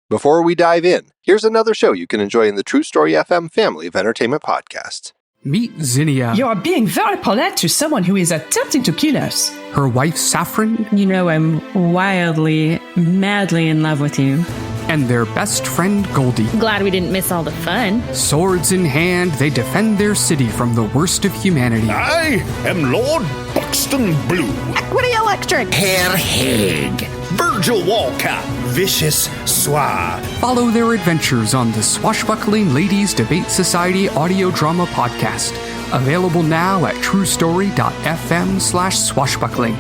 Before we dive in, here's another show you can enjoy in the True Story FM family of entertainment podcasts. Meet Zinnia. You are being very polite to someone who is attempting to kill us. Her wife, Saffron. You know I'm wildly, madly in love with you. And their best friend, Goldie. Glad we didn't miss all the fun. Swords in hand, they defend their city from the worst of humanity. I am Lord Buxton Blue. Equity Electric. Herr Haig. Virgil Walcott. Vicious Suave. Follow their adventures on the Swashbuckling Ladies Debate Society audio drama podcast. Available now at truestory.fm/swashbuckling.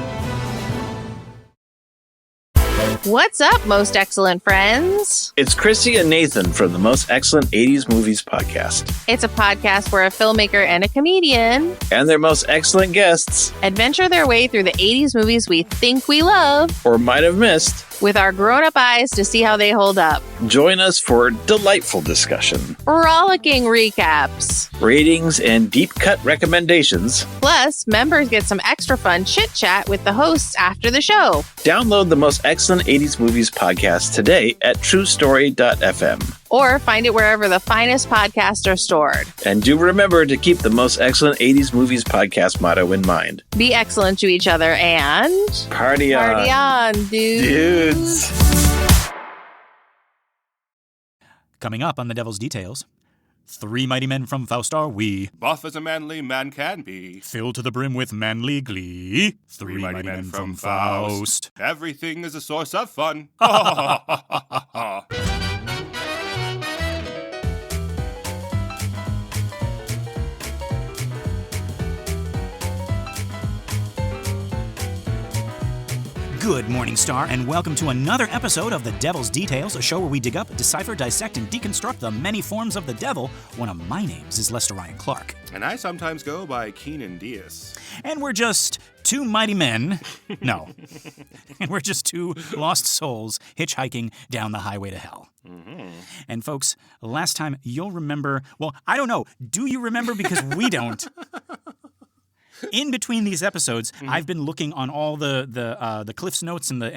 What's up, most excellent friends? It's Chrissy and Nathan from the Most Excellent 80s Movies podcast. It's a podcast where a filmmaker and a comedian And their most excellent guests adventure their way through the 80s movies we think we love or might have missed. with our grown-up eyes to see how they hold up. Join us for delightful discussion, Rollicking recaps. ratings, and deep-cut recommendations. Plus, members get some extra fun chit-chat with the hosts after the show. Download the Most Excellent 80s Movies podcast today at truestory.fm. Or find it wherever the finest podcasts are stored. And do remember to keep the Most Excellent 80s Movies podcast motto in mind. Be excellent to each other and... Party on. Party on, dudes. Coming up on The Devil's Details, 3 mighty men from Faust are we, buff as a manly man can be, filled to the brim with manly glee. 3 mighty men from Faust. Everything is a source of fun. Good morning, Star, and welcome to another episode of The Devil's Details, a show where we dig up, decipher, dissect, and deconstruct the many forms of the devil. One of my names is Lester Ryan Clark. And I sometimes go by Keenan Diaz. And we're just 2 mighty men. No. And we're just 2 lost souls hitchhiking down the highway to hell. Mm-hmm. And folks, last time you'll remember, well, I don't know. Do you remember? Because we don't. In between these episodes, I've been looking on all the Cliff's Notes and the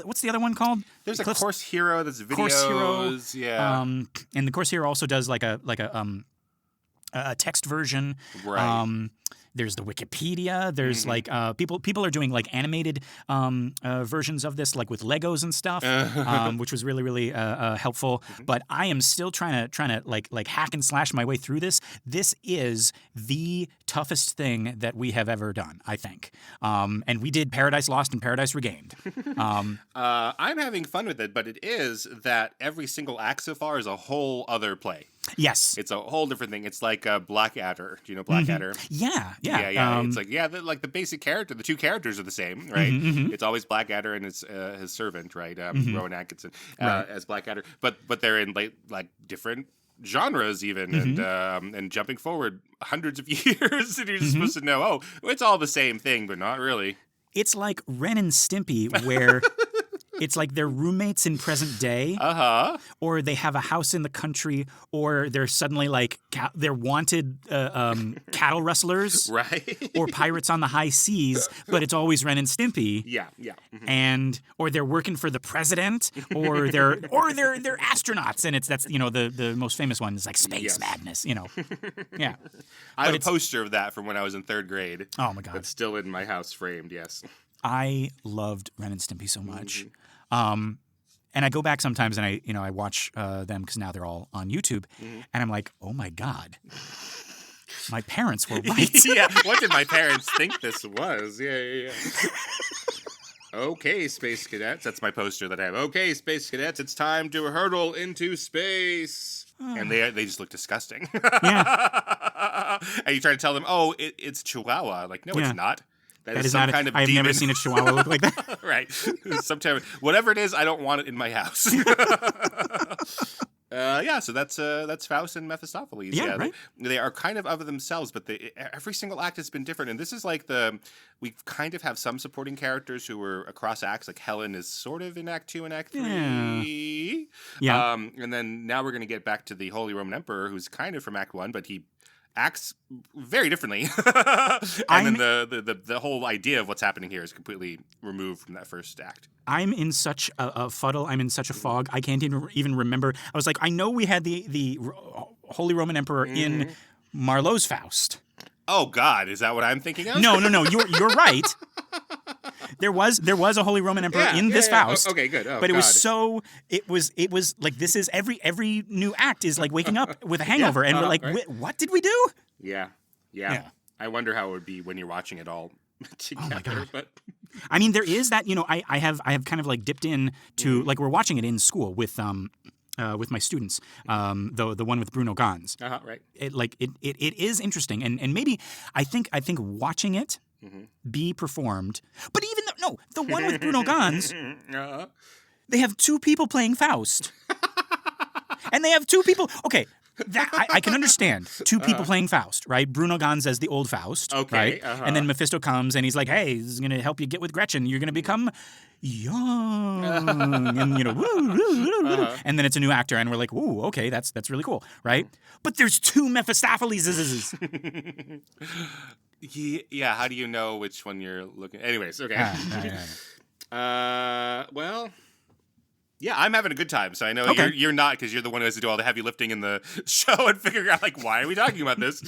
what's the other one called? There's a Course Hero that's videos. Course Hero, yeah. And the Course Hero also does like a text version. Right. There's the Wikipedia. There's like people are doing like animated versions of this, like with Legos and stuff, which was really helpful. But I am still trying to like hack and slash my way through this. This is the toughest thing that we have ever done, I think. And we did Paradise Lost and Paradise Regained. I'm having fun with it, but it is that every single act so far is a whole other play. Yes. It's a whole different thing. It's like Blackadder. Do you know Blackadder? Yeah. It's like, the basic character, the 2 characters are the same, right? It's always Blackadder and it's his servant, right? Rowan Atkinson as Blackadder. But they're in like different genres even and jumping forward hundreds of years and you're just supposed to know, it's all the same thing, but not really. It's like Ren and Stimpy where it's like they're roommates in present day, or they have a house in the country, or they're suddenly like they're wanted cattle rustlers, right? Or pirates on the high seas. But it's always Ren and Stimpy, and or they're working for the president, or they're astronauts, and that's the most famous one is like Space Madness, yeah. I have a poster of that from when I was in 3rd grade. Oh my god, that's still in my house framed. Yes. I loved Ren and Stimpy so much. And I go back sometimes and I watch them because now they're all on YouTube. And I'm like, oh my God. My parents were right. Yeah. What did my parents think this was? Yeah. Okay, Space Cadets. That's my poster that I have. Okay, Space Cadets, it's time to hurtle into space. And they just look disgusting. Yeah. And you try to tell them, it's Chihuahua. Like, no, it's not. That is some not kind of I've demon. never seen a Chihuahua look like that. Right. Sometimes, whatever it is, I don't want it in my house. So that's Faust and Mephistopheles. Yeah, right. They are kind of themselves, but every single act has been different. And this is like we kind of have some supporting characters who were across acts. Like Helen is sort of in Act 2 and Act 3. Yeah. And then now we're going to get back to the Holy Roman Emperor, who's kind of from Act 1, but he acts very differently. And then the whole idea of what's happening here is completely removed from that first act. I'm in such a fuddle. I'm in such a fog. I can't even remember. I was like, I know we had the Holy Roman Emperor in Marlowe's Faust. Oh God, is that what I'm thinking of? No. You're right. There was a Holy Roman Emperor in this Faust. Okay, good. Oh, but it God. it was like, this is every new act is like waking up with a hangover, and we're like, what did we do? Yeah. I wonder how it would be when you're watching it all together. Oh my God. But I mean, there is that, I have kind of like dipped in to like, we're watching it in school with my students, the one with Bruno Ganz. Right. It is interesting, and maybe I think watching it be performed, but even the one with Bruno Ganz, they have two people playing Faust, and they have two people. Okay. That I can understand. Two people playing Faust, right? Bruno Ganz as the old Faust, okay, right? And then Mephisto comes and he's like, "Hey, this is going to help you get with Gretchen. You're going to become young," and woo. And then it's a new actor, and we're like, "Ooh, okay, that's really cool, right?" But there's two Mephistopheles. Yeah. How do you know which one you're looking? Anyways, okay. Well. Yeah, I'm having a good time, so I know you're not, because you're the one who has to do all the heavy lifting in the show and figuring out, like, why are we talking about this?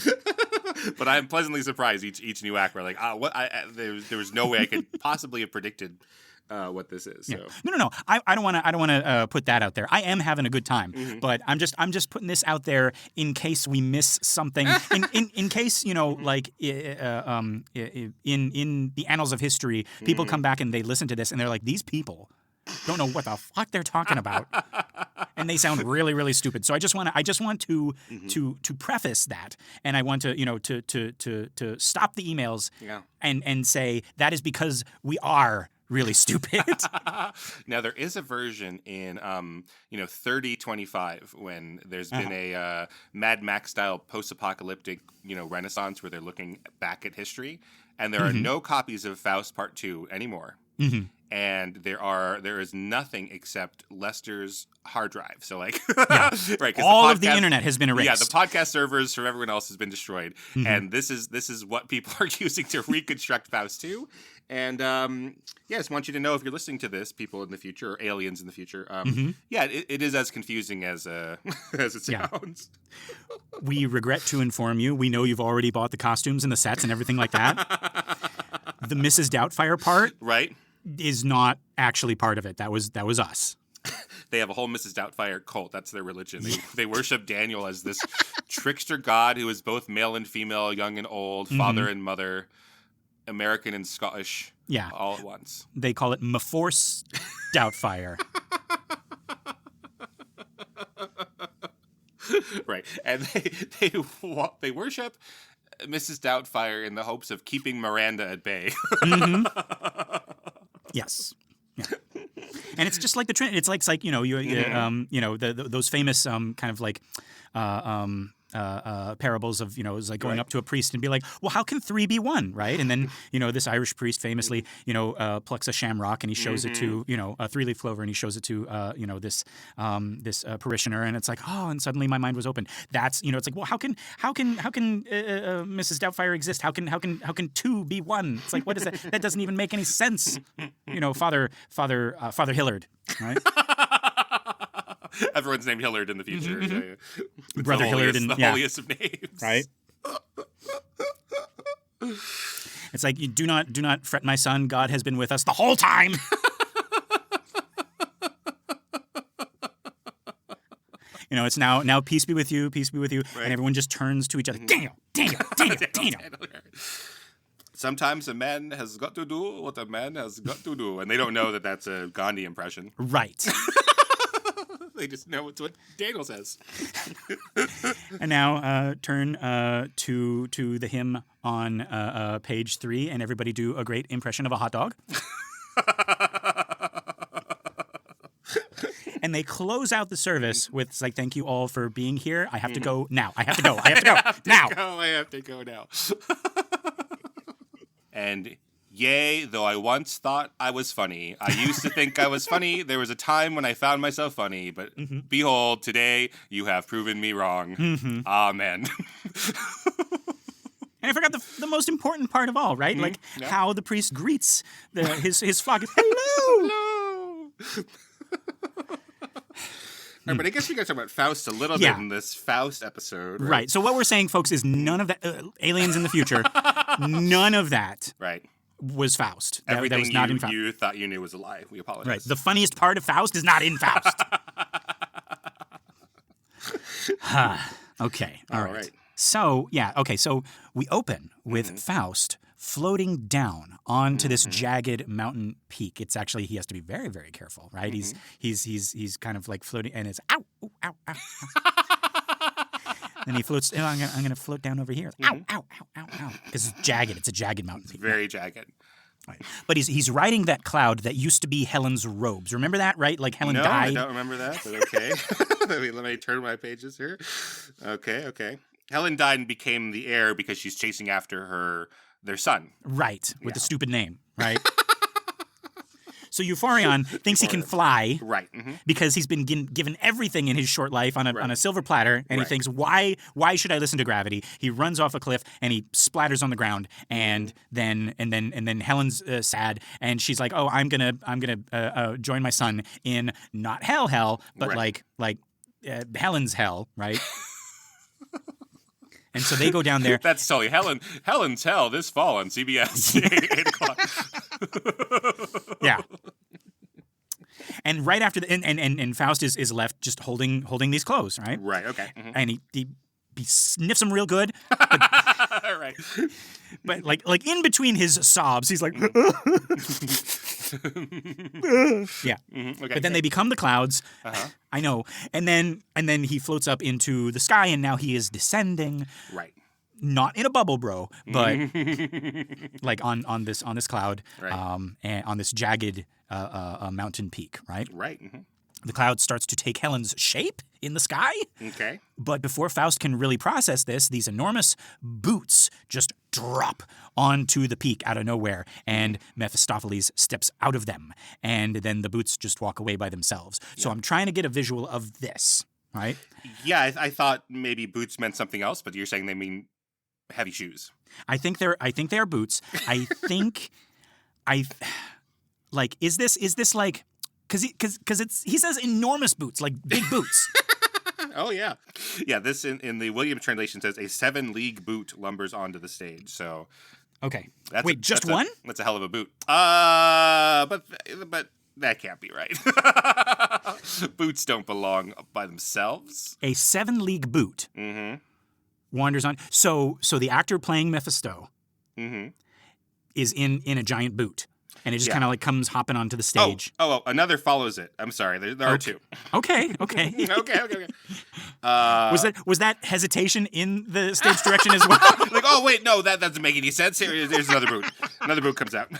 But I'm pleasantly surprised each new act. We're like, there was no way I could possibly have predicted what this is. So. Yeah. No. I don't want to put that out there. I am having a good time, but I'm just putting this out there in case we miss something. In case like in the annals of history, people come back and they listen to this and they're like, these people don't know what the fuck they're talking about, and they sound really, really stupid. So I just want to preface that, and I want to to stop the emails and say that is because we are really stupid. Now there is a version in 3025 when there's been a Mad Max style post-apocalyptic renaissance where they're looking back at history, and there are no copies of Faust Part 2 anymore. And there is nothing except Lester's hard drive. So like, right? All of the internet has been erased. Yeah, the podcast servers from everyone else has been destroyed, and this is what people are using to reconstruct Faust 2. And I just want you to know, if you're listening to this, people in the future or aliens in the future, it is as confusing as as it sounds. We regret to inform you. We know you've already bought the costumes and the sets and everything like that. The Mrs. Doubtfire part, right, is not actually part of it. That was us. They have a whole Mrs. Doubtfire cult. That's their religion. They worship Daniel as this trickster god who is both male and female, young and old, father and mother, American and Scottish, all at once. They call it Meforce Doubtfire. Right, and they worship Mrs. Doubtfire in the hopes of keeping Miranda at bay. Yes. Yeah. And it's just like the Trinity. It's like those famous kind of like parables of it's like going up to a priest and be like, well, how can 3 be 1, right? And then this Irish priest famously plucks a shamrock and he shows it to a 3-leaf clover and he shows it to this parishioner, and it's like, oh, and suddenly my mind was opened. That's it's like, well, how can Mrs. Doubtfire exist? How can 2 be 1? It's like, what is that? That doesn't even make any sense. Father Hillard, right? Everyone's named Hillard in the future. Yeah. Brother Hillard, the holiest of names, right? It's like, you do not fret, my son. God has been with us the whole time. It's now peace be with you, right. And everyone just turns to each other. Daniel. Sometimes a man has got to do what a man has got to do, and they don't know that that's a Gandhi impression. Right. They just know it's what Daniel says. And now turn to the hymn on page 3, and everybody do a great impression of a hot dog. And they close out the service with, it's like, thank you all for being here. I have to go now. I have to go now. I have to go now. And yea, though I once thought I was funny, I used to think I was funny. There was a time when I found myself funny, but behold, today you have proven me wrong. Amen. And I forgot the most important part of all, right? Like how the priest greets his flock. Hello! All right, but I guess we got to talk about Faust a little bit in this Faust episode. Right. So what we're saying, folks, is none of that, aliens in the future, none of that was Faust. Everything that was not in Faust. You thought you knew was a lie. We apologize. Right. The funniest part of Faust is not in Faust. Okay. All right. So, so we open with Faust floating down onto this jagged mountain peak. It's actually, he has to be very, very careful, right? He's kind of like floating, and it's ow, ooh, ow, ow, ow. And he floats. Oh, I'm gonna float down over here. Ow, ow, ow, ow, ow. Because it's jagged. It's a jagged mountain peak. Very jagged. Right. But he's riding that cloud that used to be Helen's robes. Remember that, right? Like Helen died. No, I don't remember that, but okay. let me turn my pages here. Okay. Helen died and became the heir because she's chasing after their son. Right, with the stupid name, right? So Euphorion thinks he can fly, right? Because he's been given everything in his short life on a silver platter, and he thinks, why should I listen to gravity? He runs off a cliff and he splatters on the ground, and then Helen's sad, and she's like, oh, I'm gonna join my son in not hell, but like Helen's hell, right? And so they go down there. That's totally Helen's Hell this fall on CBS. 8 o'clock. Yeah. And right after and Faust is left just holding these clothes, right? Right. Okay. And he sniffs them real good. Right. But like in between his sobs, he's like, yeah. Okay. But then they become the clouds. I know. And then he floats up into the sky, and now he is descending. Right. Not in a bubble, bro, but like on this cloud, and on this jagged mountain peak, right? Right. The cloud starts to take Helen's shape in the sky. Okay. But before Faust can really process this, these enormous boots just drop onto the peak out of nowhere, and Mephistopheles steps out of them, and then the boots just walk away by themselves. So I'm trying to get a visual of this, right? Yeah, I thought maybe boots meant something else, but you're saying they mean heavy shoes. I think they are boots. I think is this like because he says enormous boots, like big boots. Oh yeah. This in the Williams translation says a 7-league boot lumbers onto the stage. So okay, that's just one? That's a hell of a boot. But that can't be right. Boots don't belong by themselves. A 7-league boot wanders on. So the actor playing Mephisto is in a giant boot. And it just kind of like comes hopping onto the stage. Oh, another follows it. I'm sorry. There are two. Okay. Okay. Was that hesitation in the stage direction as well? Like, oh wait, no, that doesn't make any sense. There's another boot. Another boot comes out.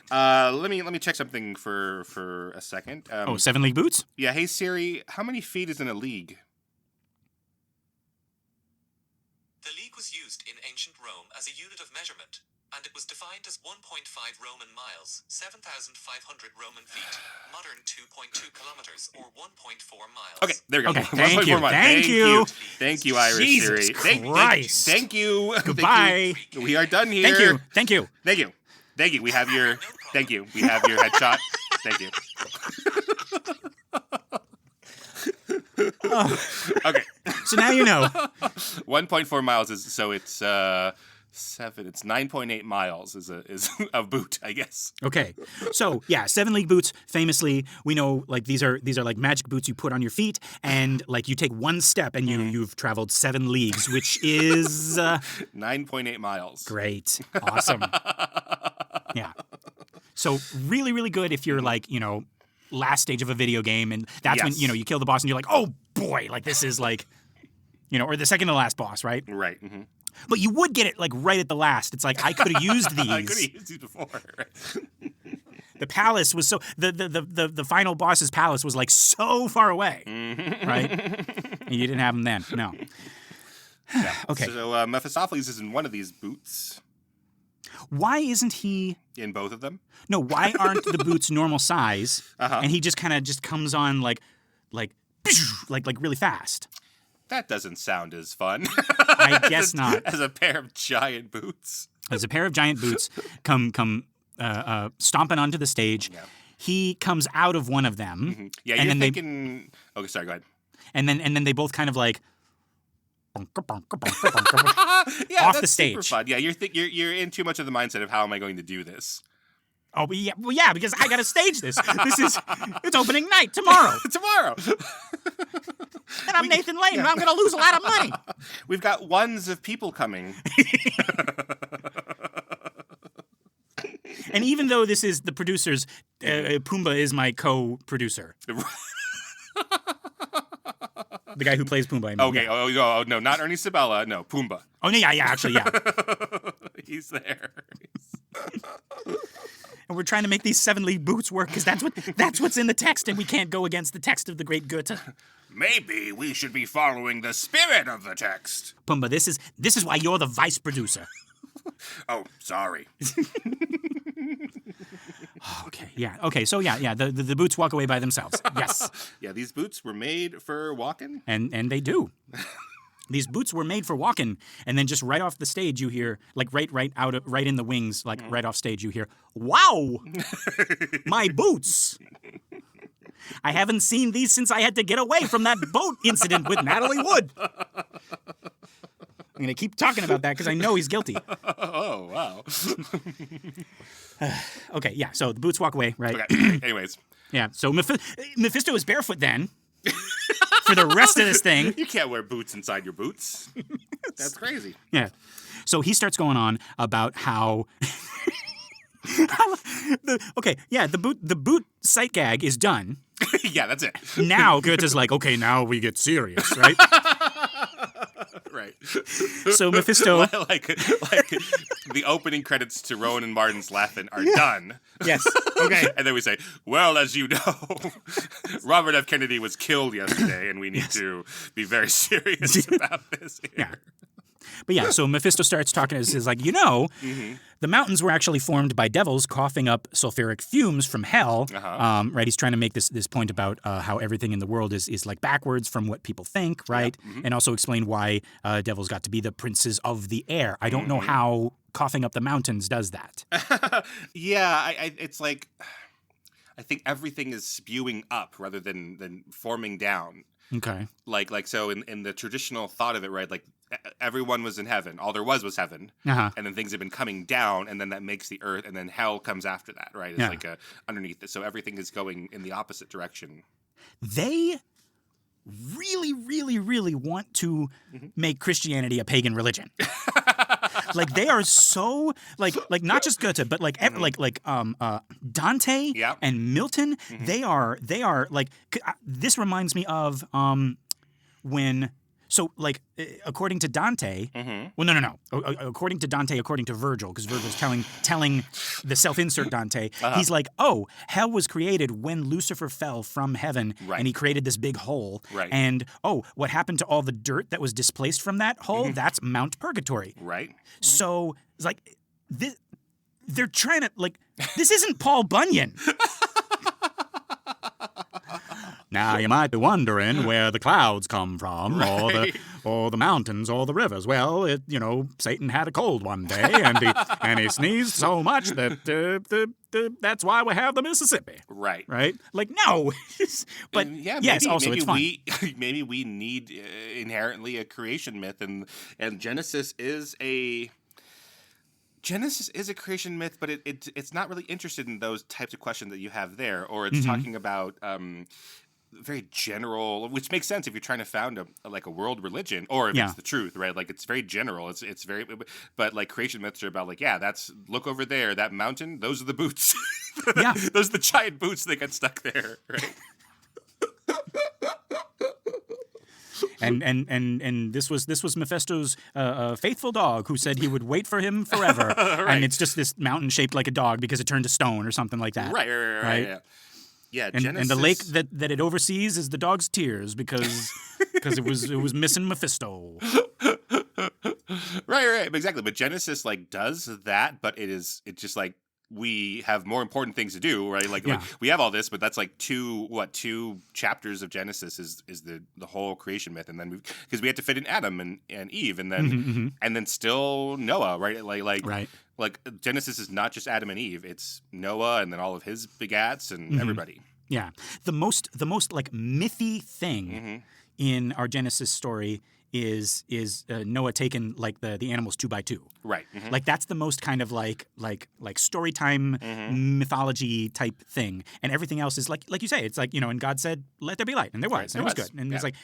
Let me check something for a second. 7-league boots? Yeah. Hey Siri, how many feet is in a league? The league was used in ancient Rome as a unit of measurement, and it was defined as 1.5 Roman miles, 7,500 Roman feet, modern 2.2 kilometers, or 1.4 miles. Okay, there we go. Okay, thank you. Thank you, Irish Jesus Siri. Christ. Thank you. Goodbye. We are done here. Thank you. We have your. Thank you. We have your headshot. Thank you. Okay. So now you know. 1.4 miles is so it's 9.8 miles is a boot, I guess. Okay. So, 7-league boots, famously, we know like these are like magic boots you put on your feet, and like you take one step and you've traveled 7 leagues, which is 9.8 miles. Great. Awesome. Yeah. So, really, really good if you're like, last stage of a video game, and that's when, you kill the boss and you're like, oh boy, like this is like, or the second to last boss, right? Right. Mm-hmm. But you would get it like right at the last. It's like I could have used these. I could have used these before. The palace was so the final boss's palace was like so far away, right? And you didn't have them then. No. Yeah. Okay. So Mephistopheles is in one of these boots. Why isn't he in both of them? No. Why aren't the boots normal size? And he just kind of comes on like really fast. That doesn't sound as fun. I guess not. As a pair of giant boots. As a pair of giant boots come stomping onto the stage. Yeah. He comes out of one of them. Mm-hmm. Yeah, and you're thinking... Okay, sorry, go ahead. And then they both kind of like... yeah, off the stage. Super fun. Yeah, you're in too much of the mindset of how am I going to do this? Oh, yeah, because I got to stage this. It's opening night tomorrow. And I'm Nathan Lane, and I'm going to lose a lot of money. We've got ones of people coming. And even though this is the producers, Pumbaa is my co-producer. The guy who plays Pumbaa. I mean, okay. Yeah. Oh, no, not Ernie Sabella. No, Pumbaa. Oh, yeah, actually, yeah. He's there. And we're trying to make these 7-league boots work because that's what's in the text, and we can't go against the text of the great Goethe. Maybe we should be following the spirit of the text. Pumbaa, this is why you're the vice producer. Oh, sorry. Okay. Yeah. Okay. So yeah. The boots walk away by themselves. Yes. Yeah. These boots were made for Walken. And they do. These boots were made for Walken, and then just right off the stage you hear, like right in the wings, like right off stage you hear, "Wow, my boots! I haven't seen these since I had to get away from that boat incident with Natalie Wood." I'm gonna keep talking about that because I know he's guilty. Oh wow. Okay, yeah. So the boots walk away, right? Okay. Anyways. Yeah. So Mephisto is barefoot then. For the rest of this thing. You can't wear boots inside your boots. That's crazy. Yeah. So he starts going on about how the boot sight gag is done. Yeah, that's it. Now Goethe's like, okay, now we get serious, right? Right. So Mephisto, like the opening credits to Rowan and Martin's Laugh-In are done. Yes. Okay. And then we say, well, as you know, Robert F. Kennedy was killed yesterday, and we need to be very serious about this here. Yeah. But yeah, so Mephisto starts talking. Is like, the mountains were actually formed by devils coughing up sulfuric fumes from hell. Right? He's trying to make this point about how everything in the world is like backwards from what people think, right? Yep. And also explain why devils got to be the princes of the air. I don't know how coughing up the mountains does that. Yeah, it's like I think everything is spewing up rather than forming down. Okay. Like so in the traditional thought of it, right? Like everyone was in heaven. All there was heaven. And then things have been coming down, and then that makes the earth, and then hell comes after that, right? It's like underneath it. So everything is going in the opposite direction. They really, really, really want to make Christianity a pagan religion. Like they are so like not just Goethe, but like Dante and Milton. They are like this reminds me of when. So, like, according to Dante, well, no. According to Dante, according to Virgil, because Virgil's telling the self-insert Dante, he's like, oh, hell was created when Lucifer fell from heaven, and he created this big hole. Right. And, oh, what happened to all the dirt that was displaced from that hole? That's Mount Purgatory. Right. So, it's like, they're trying to, like, this isn't Paul Bunyan. Now you might be wondering where the clouds come from, or the mountains, or the rivers. Well, Satan had a cold one day, and he sneezed so much that that's why we have the Mississippi. Right. Right. Like no, but yes, also it's fun. Maybe we need inherently a creation myth, and Genesis is a creation myth, but it's not really interested in those types of questions that you have there, or it's talking about very general, which makes sense if you're trying to found a world religion, or if it's the truth, right? Like it's very general. It's very, but like creation myths are about like, that's look over there, that mountain, those are the boots. Yeah, those are the giant boots that got stuck there, right? And this was Mephisto's faithful dog who said he would wait for him forever. Right. And it's just this mountain shaped like a dog because it turned to stone or something like that. Right. Yeah. Yeah, and the lake that it oversees is the dog's tears because it was missing Mephisto. Right, exactly. But Genesis like does that, but it's just like we have more important things to do, right? Like we have all this, but that's like two chapters of Genesis is the whole creation myth, and then because we had to fit in Adam and Eve, and then and then still Noah, right? Like Genesis is not just Adam and Eve; it's Noah and then all of his begats and everybody. Yeah, the most like mythy thing in our Genesis story is Noah taking like the animals 2 by 2. Right. Like that's the most kind of like story time mythology type thing, and everything else is like you say, it's like, you know, and God said, "Let there be light," and there was, and it was good, and it's like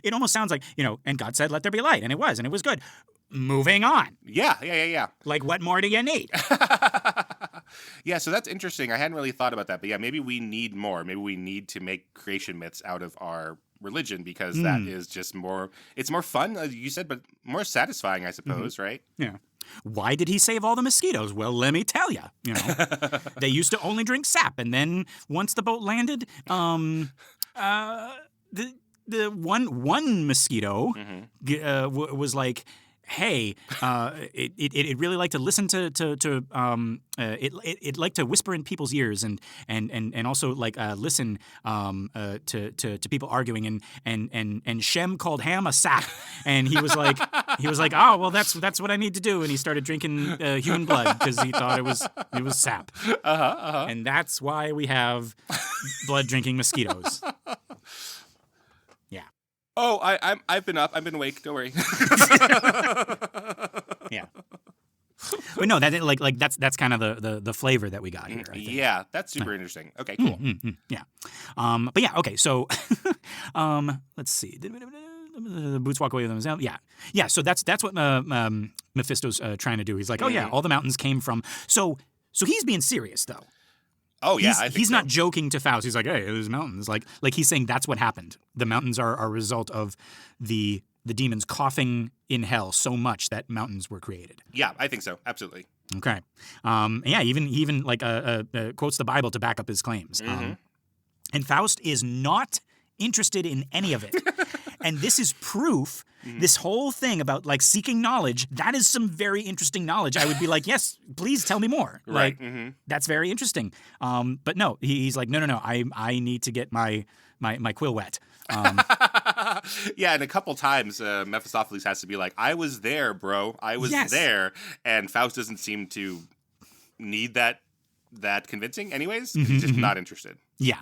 it almost sounds like, you know, and God said, "Let there be light," and it was good. Moving on. Yeah. Like, what more do you need? Yeah, so that's interesting. I hadn't really thought about that, but yeah, maybe we need more. Maybe we need to make creation myths out of our religion, because that is just more, it's more fun, as you said, but more satisfying, I suppose, right? Yeah. Why did he save all the mosquitoes? Well, let me tell you. You know, they used to only drink sap, and then once the boat landed, the one mosquito was like, hey, it really liked to listen to it liked to whisper in people's ears and also like listen to people arguing, and Shem called Ham a sap, and he was like oh well that's what I need to do, and he started drinking human blood because he thought it was sap, and that's why we have blood drinking mosquitoes. Oh, I've been up. I've been awake. Don't worry. Yeah. But no, that like that's kind of the flavor that we got here. I think. Yeah, that's super interesting. Okay, cool. Yeah. But yeah. Okay. So, let's see. The boots walk away with them. Yeah. So that's what Mephisto's trying to do. He's like, oh yeah, all the mountains came from. So he's being serious though. Oh yeah, he's not joking to Faust. He's like, hey, there's mountains. Like he's saying that's what happened. The mountains are a result of the demons coughing in hell so much that mountains were created. Yeah, I think so. Absolutely. Okay. Yeah, even like quotes the Bible to back up his claims. And Faust is not interested in any of it. And this is proof. This whole thing about like seeking knowledge, that is some very interesting knowledge. I would be like, yes, please tell me more. Right. Like, that's very interesting. But no, he's like, no. I need to get my quill wet. Yeah, and a couple times Mephistopheles has to be like, I was there, bro. I was there. And Faust doesn't seem to need that convincing anyways. He's just not interested. Yeah.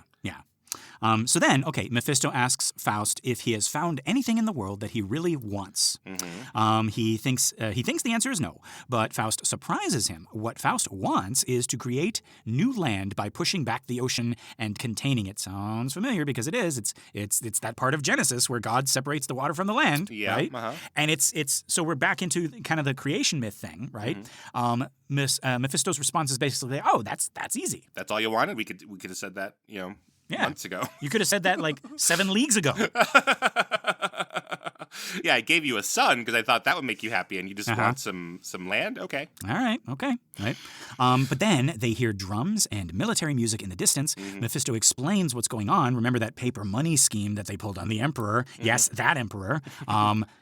So then, okay, Mephisto asks Faust if he has found anything in the world that he really wants. He thinks the answer is no, but Faust surprises him. What Faust wants is to create new land by pushing back the ocean and containing it. Sounds familiar because it is. It's that part of Genesis where God separates the water from the land, right? And it's so we're back into kind of the creation myth thing, right? Mephisto's response is basically, oh, that's easy. That's all you wanted. We could have said that, months ago. You could have said that like 7 leagues ago. Yeah, I gave you a son because I thought that would make you happy, and you just want some land? Okay. All right, okay. Right. But then they hear drums and military music in the distance. Mephisto explains what's going on. Remember that paper money scheme that they pulled on the Emperor? Yes, that Emperor.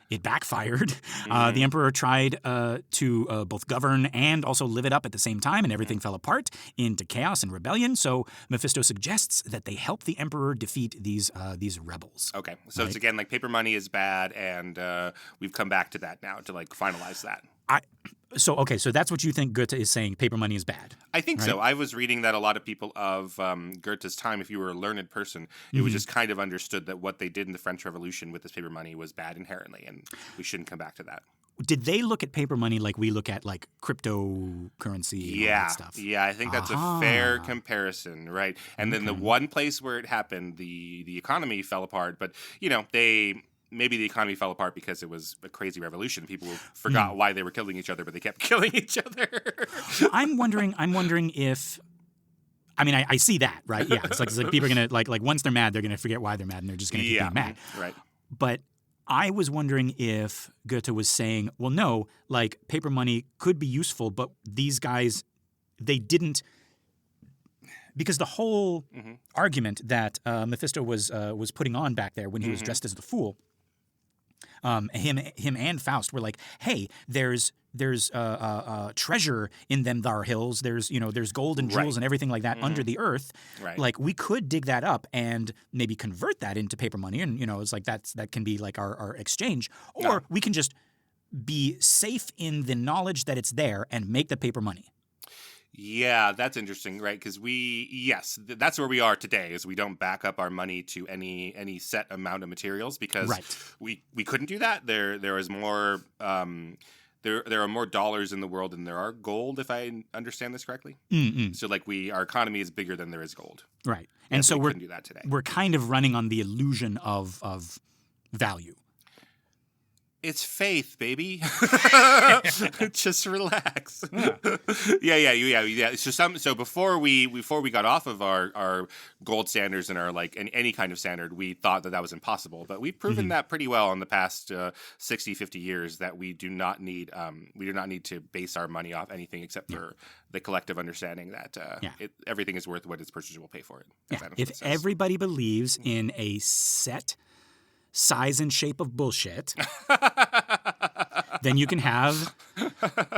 It backfired. The Emperor tried to both govern and also live it up at the same time, and everything fell apart into chaos and rebellion. So Mephisto suggests that they help the Emperor defeat these rebels. Okay, so it's again like paper money is bad, and we've come back to that now to like finalize that. So that's what you think Goethe is saying, paper money is bad. I think so. I was reading that a lot of people of Goethe's time, if you were a learned person, it was just kind of understood that what they did in the French Revolution with this paper money was bad inherently, and we shouldn't come back to that. Did they look at paper money like we look at like cryptocurrency and all that stuff? Yeah, I think that's a fair comparison, right? And then the one place where it happened, the economy fell apart, but maybe the economy fell apart because it was a crazy revolution. People forgot why they were killing each other, but they kept killing each other. I'm wondering if, I mean, I see that, right? Yeah, it's like people are gonna like once they're mad, they're gonna forget why they're mad, and they're just gonna keep being mad. Right. But I was wondering if Goethe was saying, well, no, like paper money could be useful, but these guys, they didn't. Because the whole argument that Mephisto was putting on back there when he was dressed as the fool him and Faust were like, hey, there's treasure in them thar hills. There's gold and jewels and everything like that under the earth. Right. Like we could dig that up and maybe convert that into paper money, and it's like that can be like our exchange, or we can just be safe in the knowledge that it's there and make the paper money. Yeah, that's interesting, right? Because that's where we are today. Is we don't back up our money to any set amount of materials because we couldn't do that. There is more. There are more dollars in the world than there are gold, if I understand this correctly. Mm-mm. So like our economy is bigger than there is gold. Right, and so we couldn't do that today. We're kind of running on the illusion of value. It's faith, baby. Just relax. Yeah. So before we got off of our gold standards and our any kind of standard, we thought that was impossible. But we've proven that pretty well in the past 60, 50 years that we do not need to base our money off anything except for the collective understanding that everything is worth what its purchaser will pay for it. If everybody believes in a set size and shape of bullshit, then you can have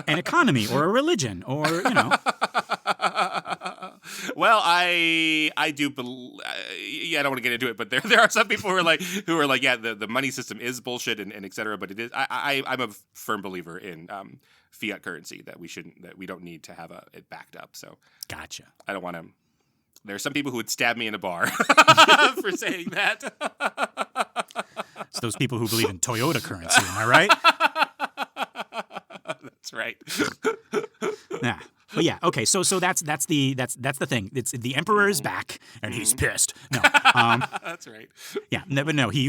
an economy or a religion or, Well, I do. I don't want to get into it, but there are some people who are like, the money system is bullshit and et cetera. But it is. I'm a firm believer in fiat currency that we don't need to have it backed up. So gotcha. I don't want to. There are some people who would stab me in a bar for saying that. It's those people who believe in Toyota currency. Am I right? That's right. Yeah. But yeah, okay. So that's the thing. It's the emperor is back and he's pissed. No. That's right. Yeah, but no, he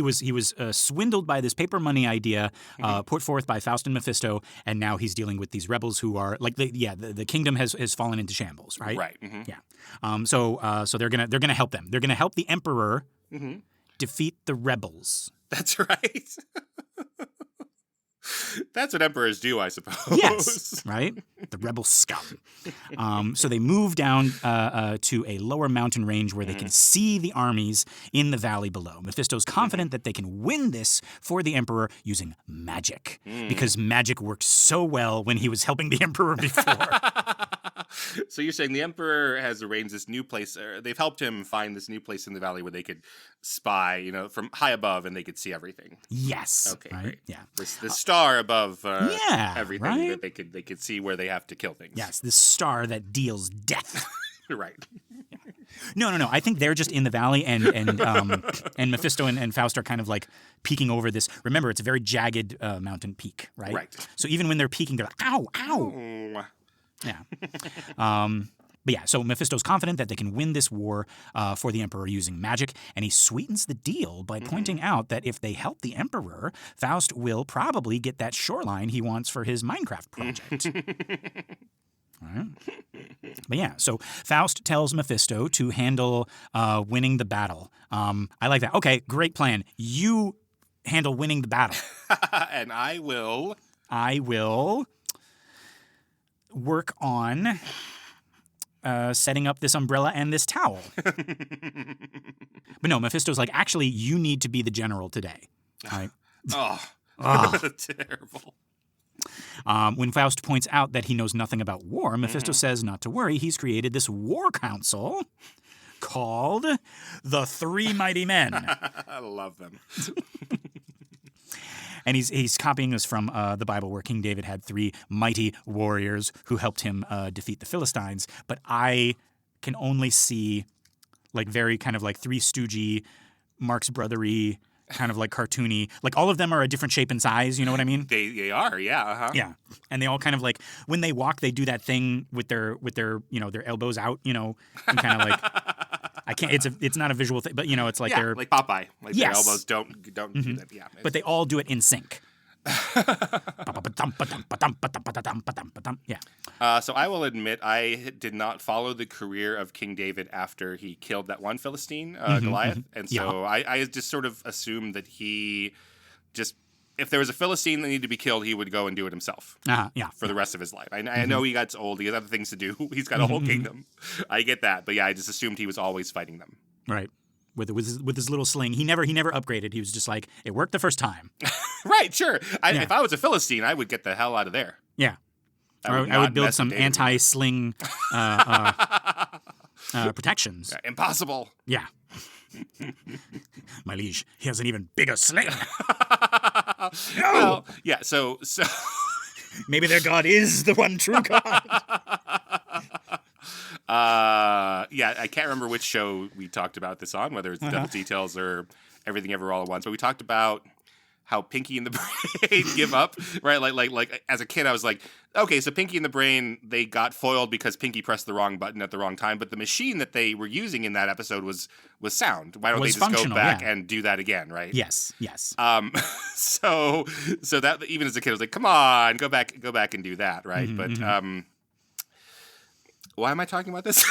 was swindled by this paper money idea put forth by Faust and Mephisto, and now he's dealing with these rebels who are like the kingdom has fallen into shambles, right? Right. Mm-hmm. Yeah. So they're gonna help them. They're gonna help the emperor defeat the rebels. That's right. That's what emperors do, I suppose. Yes, right? The rebel scum. So they move down to a lower mountain range where they can see the armies in the valley below. Mephisto's confident that they can win this for the emperor using magic, because magic worked so well when he was helping the emperor before. So you're saying the emperor has arranged this new place, they've helped him find this new place in the valley where they could spy, from high above, and they could see everything. Yes. Okay, right? great. Yeah. The star above everything, right? that they could see where they have to kill things. Yes, the star that deals death. Right. No. I think they're just in the valley, and Mephisto and Faust are kind of like peeking over this. Remember, it's a very jagged mountain peak, right? Right. So even when they're peeking, they're like, ow, ow. Yeah. But yeah, so Mephisto's confident that they can win this war for the Emperor using magic, and he sweetens the deal by pointing out that if they help the Emperor, Faust will probably get that shoreline he wants for his Minecraft project. All right. But yeah, so Faust tells Mephisto to handle winning the battle. I like that. Okay, great plan. You handle winning the battle. And I will work on setting up this umbrella and this towel. But no, Mephisto's like, actually, you need to be the general today. All right? Terrible. When Faust points out that he knows nothing about war, Mephisto says not to worry. He's created this war council called the Three Mighty Men. I love them. And he's copying this from the Bible, where King David had 3 mighty warriors who helped him defeat the Philistines. But I can only see like very kind of like Three Stooges, Marx Brothery, kind of like cartoony. Like all of them are a different shape and size. You know what I mean? They are, yeah. Uh-huh. Yeah, and they all kind of like when they walk, they do that thing with their their elbows out. And kind of like. I can't. It's not a visual thing, but it's like they're like Popeye. Like yes. Their elbows don't do that. Yeah, but they all do it in sync. Yeah. So I will admit I did not follow the career of King David after he killed that one Philistine, Goliath, and so I just sort of assumed that he just. If there was a Philistine that needed to be killed, he would go and do it himself for the rest of his life. I know he got old. He has other things to do. He's got a whole kingdom. I get that. But yeah, I just assumed he was always fighting them. Right. with his little sling. He never upgraded. He was just like, it worked the first time. Right, sure. If I was a Philistine, I would get the hell out of there. Yeah. I would build some anti-sling protections. Impossible. Yeah. My liege, he has an even bigger sling. No! Well, yeah, so maybe their god is the one true god. I can't remember which show we talked about this on, whether it's Devil's Details or Everything Ever All at Once, but we talked about how Pinky and the Brain give up, right? Like as a kid, I was like, okay, so Pinky and the Brain, they got foiled because Pinky pressed the wrong button at the wrong time, but the machine that they were using in that episode was sound. Why don't they just go back and do that again, right? Yes. So that even as a kid, I was like, come on, go back and do that, right? But why am I talking about this?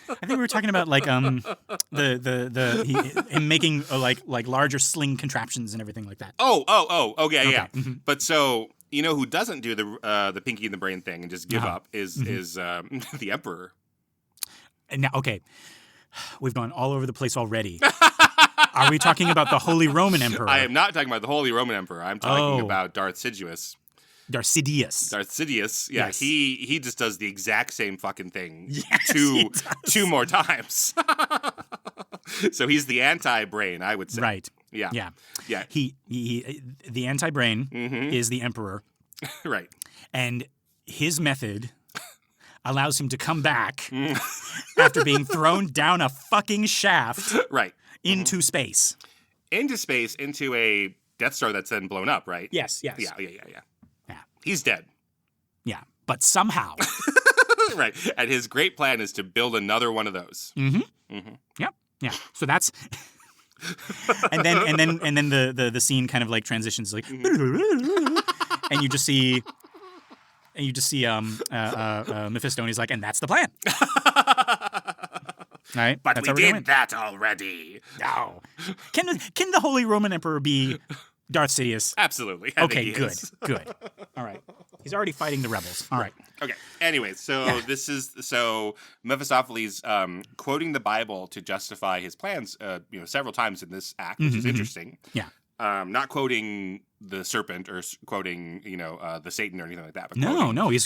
I think we were talking about like him making like larger sling contraptions and everything like that. Okay. Yeah. But so you know who doesn't do the Pinky and the Brain thing and just give up is the Emperor. And now, okay, we've gone all over the place already. Are we talking about the Holy Roman Emperor? I am not talking about the Holy Roman Emperor. I'm talking about Darth Sidious. Darth Sidious. Yeah, yes. He just does the exact same fucking thing two more times. So he's the anti-brain, I would say. Right. Yeah. He the anti-brain is the Emperor. Right. And his method allows him to come back after being thrown down a fucking shaft. Right. Into space. Into a Death Star that's then blown up, right? Yes. Yeah. He's dead. Yeah, but somehow. Right. And his great plan is to build another one of those. Yep. Yeah. So that's and then the scene kind of like transitions like and you just see Mephisto and he's like, and that's the plan. Right? But we did that already. No. Can the Holy Roman Emperor be Darth Sidious? Absolutely. Okay, good. All right. He's already fighting the rebels. All right. Okay. Anyway, so Mephistopheles quoting the Bible to justify his plans, several times in this act, which is interesting. Yeah. Not quoting the serpent or quoting, the Satan or anything like that. But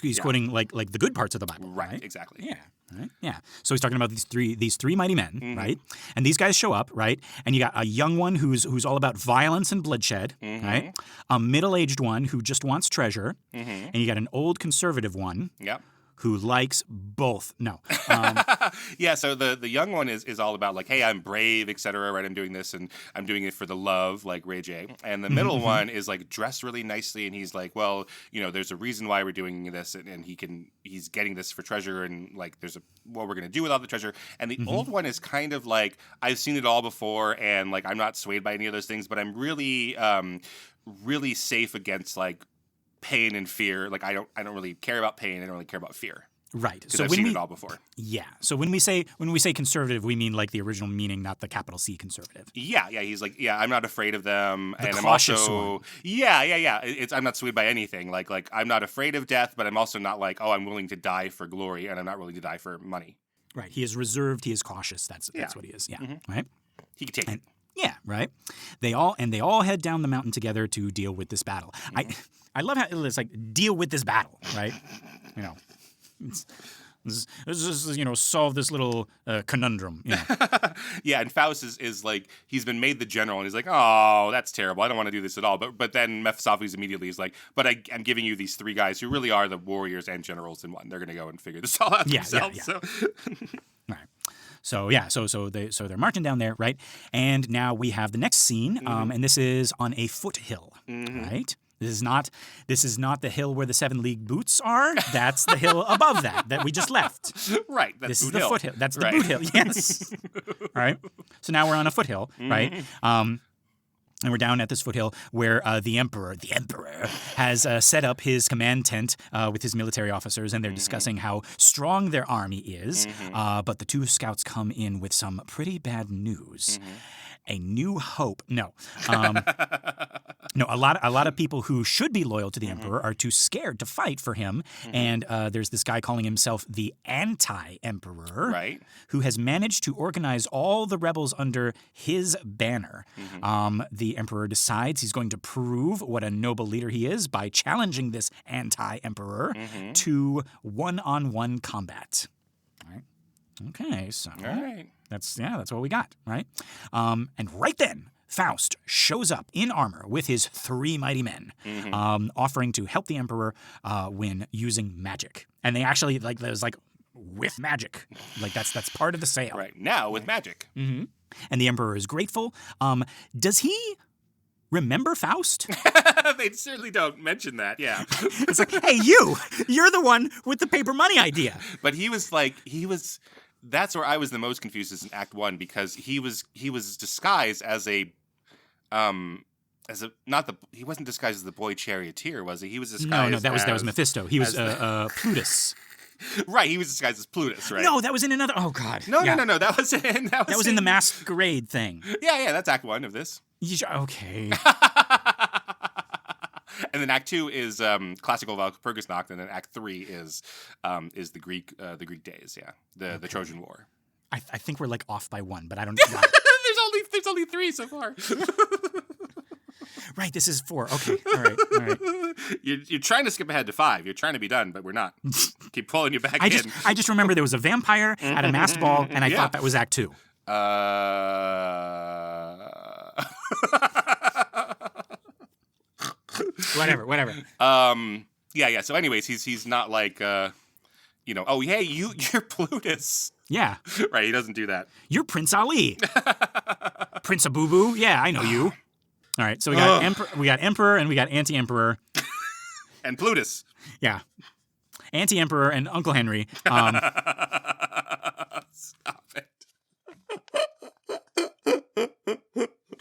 he's quoting like the good parts of the Bible. Right. Exactly. Yeah. Right. Yeah. So he's talking about these three mighty men, right? And these guys show up, right? And you got a young one who's all about violence and bloodshed, right? A middle-aged one who just wants treasure, and you got an old conservative one. Yep. Who likes both. No. Yeah, so the young one is all about like, hey, I'm brave, etc., right? I'm doing this and I'm doing it for the love, like Ray J. And the middle one is like dressed really nicely and he's like, well, there's a reason why we're doing this and he's getting this for treasure and like there's what we're going to do with all the treasure. And the old one is kind of like, I've seen it all before and like I'm not swayed by any of those things, but I'm really really safe against like pain and fear. Like I don't really care about pain. I don't really care about fear. Right. So I've seen it all before. Yeah. So when we say conservative, we mean like the original meaning, not the capital C conservative. Yeah. He's like, I'm not afraid of them, the and I'm cautious also one. Yeah. I'm not swayed by anything. Like I'm not afraid of death, but I'm also not like, I'm willing to die for glory, and I'm not willing to die for money. Right. He is reserved. He is cautious. That's what he is. Yeah. Right. He can take it. Yeah. Right. They all head down the mountain together to deal with this battle. I love how it's like deal with this battle, right? Let's just solve this little conundrum. Yeah, and Faust is like he's been made the general, and he's like, oh, that's terrible. I don't want to do this at all. But then Mephistopheles immediately is like, but I'm giving you these three guys who really are the warriors and generals in one. They're going to go and figure this all out themselves. Yeah. So. Right. So they're marching down there, right? And now we have the next scene, and this is on a foothill, right? This is not the hill where the 7 League Boots are. That's the hill above that we just left. Right. This is the foothill. That's the boot hill. Yes. All right. So now we're on a foothill, right? And we're down at this foothill where the emperor has set up his command tent with his military officers, and they're discussing how strong their army is. But the two scouts come in with some pretty bad news. A new hope. No. No, a lot of people who should be loyal to the Emperor are too scared to fight for him. And there's this guy calling himself the Anti-Emperor, Right. who has managed to organize all the rebels under his banner. The Emperor decides he's going to prove what a noble leader he is by challenging this Anti-Emperor to one-on-one combat. All right. Okay, so All right. that's what we got, right? And right then, Faust shows up in armor with his 3 mighty men, offering to help the Emperor win using magic. And they actually there's with magic, that's part of the sale. Right now with magic. And the Emperor is grateful. Does he remember Faust? They certainly don't mention that. Yeah. It's like, hey, you're the one with the paper money idea. But he was. That's where I was the most confused is in Act 1 because he was disguised as he wasn't disguised as the boy charioteer, was he? He was disguised. No, that was Mephisto. He was Plutus. Right, he was disguised as Plutus, right? No, that was in another. Oh God. No. That was in the masquerade thing. Yeah, that's Act 1 of this. Okay. And then Act 2 is classical Walpurgisnacht, and then Act 3 is the Greek days. Yeah, the Trojan War. I think we're off by 1, but I don't. There's only 3 so far. Right, this is 4. Okay, all right. You're trying to skip ahead to 5. You're trying to be done, but we're not. Keep pulling you back in. I just remember there was a vampire at a masked ball, and I thought that was Act 2. Whatever. Yeah. So, anyways, he's not oh, hey, you're Plutus. Yeah. Right. He doesn't do that. You're Prince Ali. Prince Abubu. Yeah, I know you. All right. So we got Emperor, and we got Anti-Emperor, and Plutus. Yeah. Anti-Emperor and Uncle Henry. Stop it.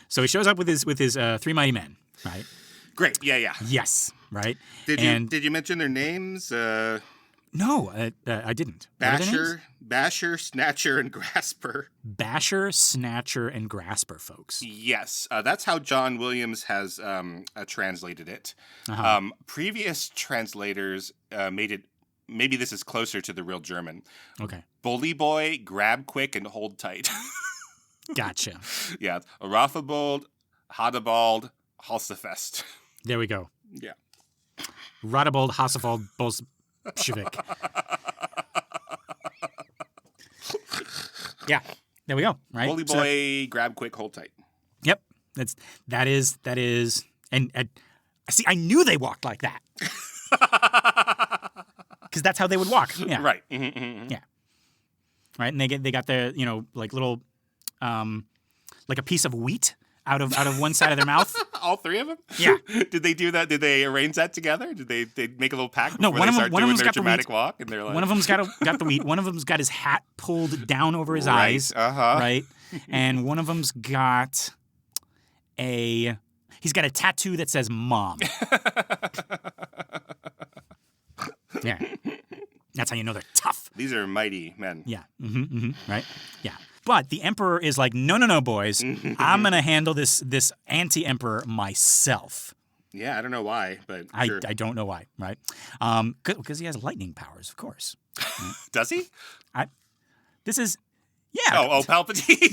So he shows up with his 3 mighty men. Right. Great. Yeah. Yes. Right. Did you mention their names? No, I didn't. Basher, Snatcher, and Grasper. Basher, Snatcher, and Grasper, folks. Yes, that's how John Williams has translated it. Previous translators made it. Maybe this is closer to the real German. Okay. Bully boy, grab quick, and hold tight. Gotcha. Yeah, Raffabald, Hadabald, Halsefest. There we go. Yeah. Radabald, Hasselfald, Bolshevik. Yeah, there we go. Right. Bully boy, grab quick, hold tight. Yep, that is, and see, I knew they walked like that because that's how they would walk. Yeah. Right. Yeah. Right, and they got their little like a piece of wheat out of one side of their mouth. All 3 of them? Yeah. Did they do that? Did they arrange that together? Did they make a little pact before one they start doing their got dramatic the walk? And they're like... One of them's got the wheat. One of them's got his hat pulled down over his eyes. Right. And one of them's got he's got a tattoo that says "Mom." Yeah. That's how you know they're tough. These are mighty men. Yeah. Right. Yeah. But the Emperor is like, no, boys. I'm going to handle this Anti-Emperor myself. Yeah, I don't know why, but sure. I don't know why, right? Because he has lightning powers, of course. Does he? This is... Yeah. Oh, Palpatine.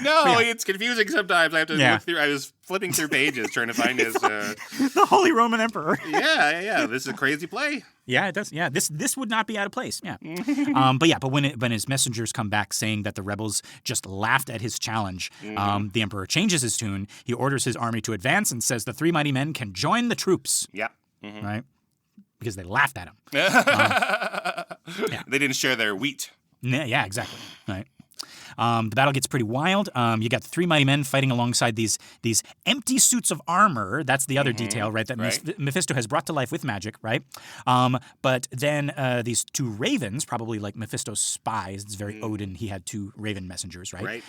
No, it's confusing sometimes. I have to look through. I was flipping through pages trying to find his... the Holy Roman Emperor. Yeah. This is a crazy play. Yeah, it does. Yeah, this would not be out of place. Yeah. But when his messengers come back saying that the rebels just laughed at his challenge, the Emperor changes his tune. He orders his army to advance and says the 3 mighty men can join the troops. Yeah. Right? Because they laughed at him. They didn't share their wheat. Yeah, exactly. Right. The battle gets pretty wild. You got the 3 mighty men fighting alongside these empty suits of armor. That's the other detail, right? That Mephisto has brought to life with magic, right? But then these 2 ravens, probably like Mephisto's spies. It's very Odin. He had 2 raven messengers, right?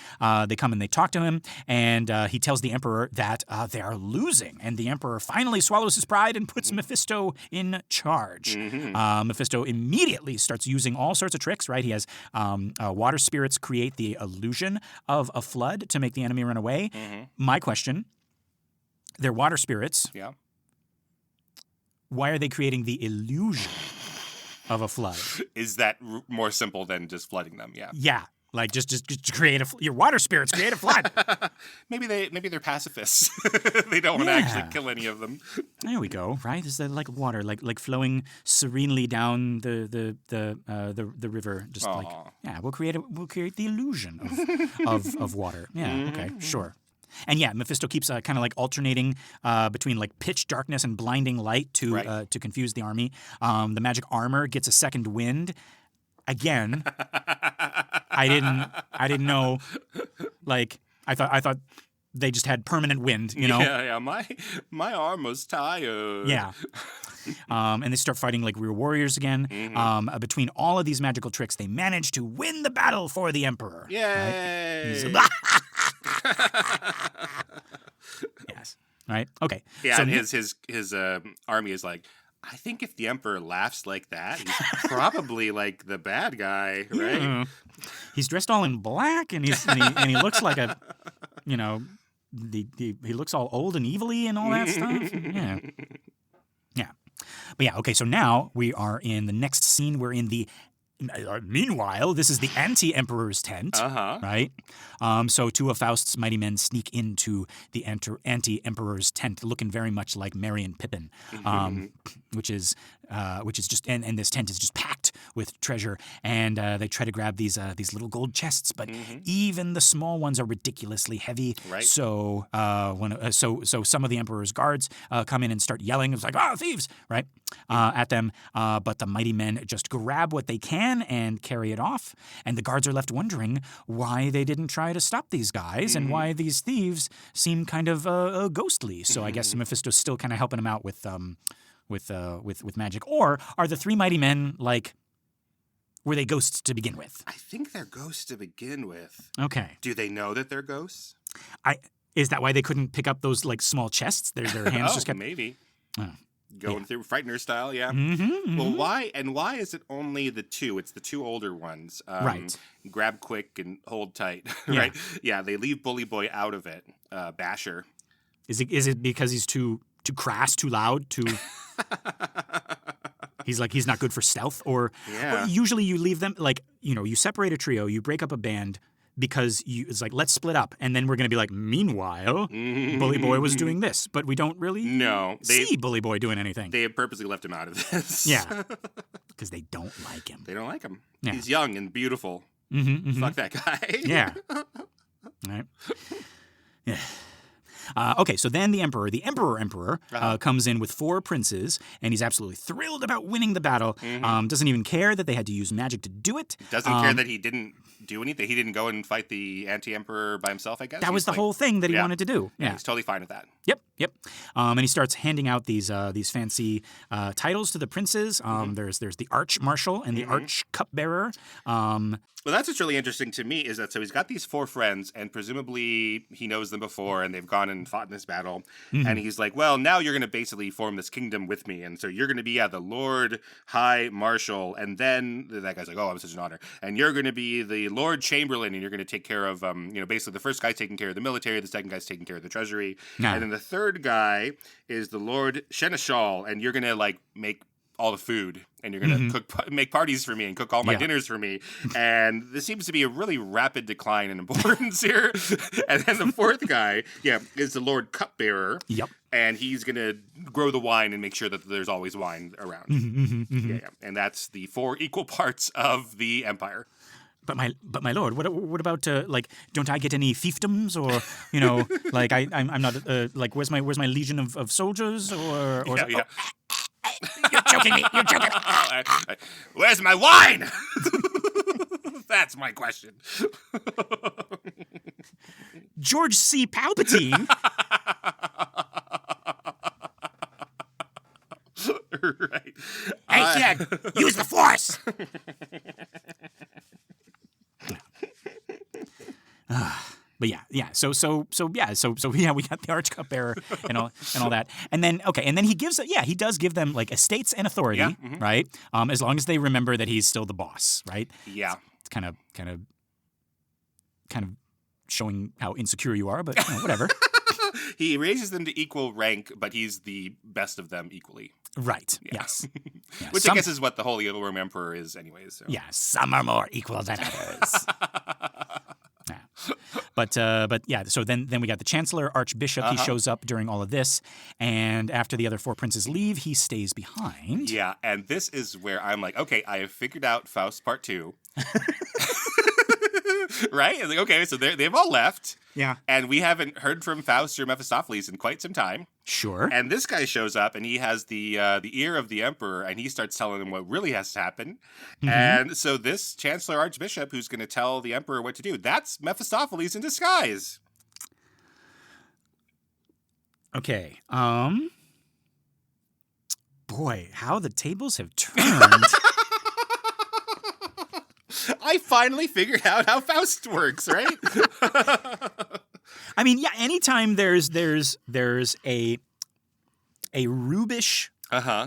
They come and they talk to him, and he tells the Emperor that they are losing. And the Emperor finally swallows his pride and puts Mephisto in charge. Mephisto immediately starts using all sorts of tricks, right? He has water spirits create the illusion of a flood to make the enemy run away. My question, They're water spirits. Yeah. Why are they creating the illusion of a flood? Is that more simple than just flooding them? Yeah. Yeah. Like just create your water spirits create a flood. maybe they're pacifists. They don't want to actually kill any of them. There we go. Right? Is that like water, like flowing serenely down the river? Just like we'll create the illusion of water. Yeah. Okay. Sure. And yeah, Mephisto keeps kind of like alternating between like pitch darkness and blinding light to confuse the army. The magic armor gets a second wind. Again, I didn't know. Like I thought they just had permanent wind. You know? Yeah. My armor's tired. Yeah. And they start fighting like real warriors again. Between all of these magical tricks, they manage to win the battle for the Emperor. Yay! Right? Yes. Right. Okay. Yeah. So and his army is like, I think if the Emperor laughs like that, he's probably like the bad guy, right? Yeah. He's dressed all in black, and he looks like a, you know, he looks all old and evilly and all that stuff. Yeah. Yeah. But yeah. Okay. So now we are in the next scene. We're in the. Meanwhile, this is the anti-emperor's tent, right? So two of Faust's mighty men sneak into the anti-emperor's tent, looking very much like Merry and Pippin, which is just and this tent is just packed with treasure, and they try to grab these little gold chests, but even the small ones are ridiculously heavy. Right. So so some of the emperor's guards come in and start yelling. It's like, thieves, right, at them. But the mighty men just grab what they can and carry it off, and the guards are left wondering why they didn't try to stop these guys and why these thieves seem kind of ghostly. So I guess Mephisto's still kind of helping them out with magic. Or are the three mighty men like, were they ghosts to begin with? I think they're ghosts to begin with. Okay. Do they know that they're ghosts? Is that why they couldn't pick up those like small chests? Their hands just kept maybe. Oh. Going through Frightener style, yeah. Well, why is it only the two? It's the two older ones. Right. Grab quick and hold tight, right? Yeah, they leave Bully Boy out of it. Basher. Is it because he's too crass, too loud, too... He's not good for stealth, or usually you leave them, like, you know, you separate a trio, you break up a band because it's like, let's split up, and then we're going to be like, meanwhile, Bully Boy was doing this, but we don't really see Bully Boy doing anything. They have purposely left him out of this. Yeah, because they don't like him. They don't like him. Yeah. He's young and beautiful. Fuck that guy. Yeah. All right. Yeah. Okay, so then the Emperor comes in with 4 princes, and he's absolutely thrilled about winning the battle. Doesn't even care that they had to use magic to do it. Doesn't care that he didn't do anything. He didn't go and fight the anti-emperor by himself, I guess. That was the whole thing that he wanted to do. Yeah, he's totally fine with that. Yep. And he starts handing out these fancy titles to the princes. There's the Arch Marshal and the Arch Cupbearer. Well, that's what's really interesting to me is that so he's got these 4 friends, and presumably he knows them before, and they've gone and fought in this battle. And he's like, well, now you're going to basically form this kingdom with me, and so you're going to be the Lord High Marshal, and then that guy's like, oh, I'm such an honor, and you're going to be the Lord Chamberlain, and you're going to take care of, basically the first guy's taking care of the military, the second guy's taking care of the treasury, and then the third guy is the Lord Seneschal, and you're going to like make all the food, and you're going to make parties for me and cook all my dinners for me. And this seems to be a really rapid decline in importance here. And then the fourth guy, is the Lord Cupbearer. Yep. And he's going to grow the wine and make sure that there's always wine around. Yeah. And that's the 4 equal parts of the empire. But my lord, what about like? Don't I get any fiefdoms, or like I'm not like where's my legion of soldiers or yeah. You're choking me. Where's my wine? That's my question. George C. Palpatine. Right. Hey kid, use the Force. But yeah. So we got the Arch Cupbearer and all that, and then he does give them like estates and authority, right? As long as they remember that he's still the boss, right? Yeah. It's kind of showing how insecure you are, but whatever. He raises them to equal rank, but he's the best of them equally. Right. Yes. Yeah, Which I guess is what the Holy Roman Emperor is anyways. So. Yeah, some are more equal than others. Yeah. But yeah, so then we got the Chancellor, Archbishop. He shows up during all of this, and after the other 4 princes leave, he stays behind. Yeah, and this is where I'm like, okay, I have figured out Faust Part 2. Right? It's like, okay, so they've all left. Yeah. And we haven't heard from Faust or Mephistopheles in quite some time. Sure. And this guy shows up, and he has the ear of the emperor, and he starts telling him what really has to happen. Mm-hmm. And so this Chancellor Archbishop, who's going to tell the emperor what to do, that's Mephistopheles in disguise. Okay. Boy, how the tables have turned. I finally figured out how Faust works, right? I mean, yeah, anytime there's a Rubish